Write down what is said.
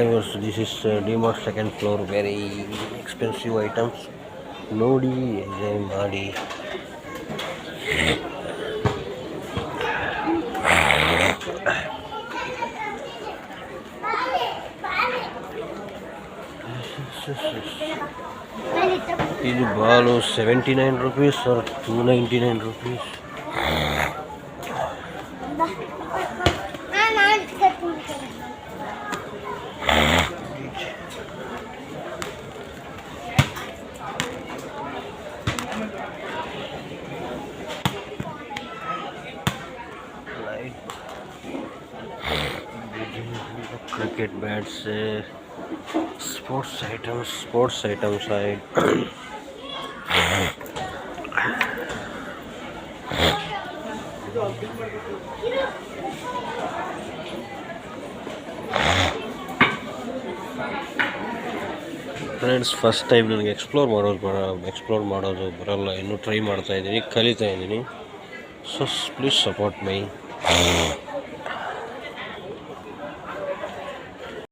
viewers, this is DMart second floor. Very expensive items. ನೋಡಿ enjoy ಮಾಡಿ. ಇದು Balu 79 rupees or 299 rupees. Cricket bats, sports items side. Friends, first time ನನಗೆ explore ಮಾಡೋದು ಬರಲ್ಲ, ಇನ್ನೂ try ಮಾಡ್ತಾಯಿದ್ದೀನಿ, ಕಲಿತಾ ಇದ್ದೀನಿ. So please support my.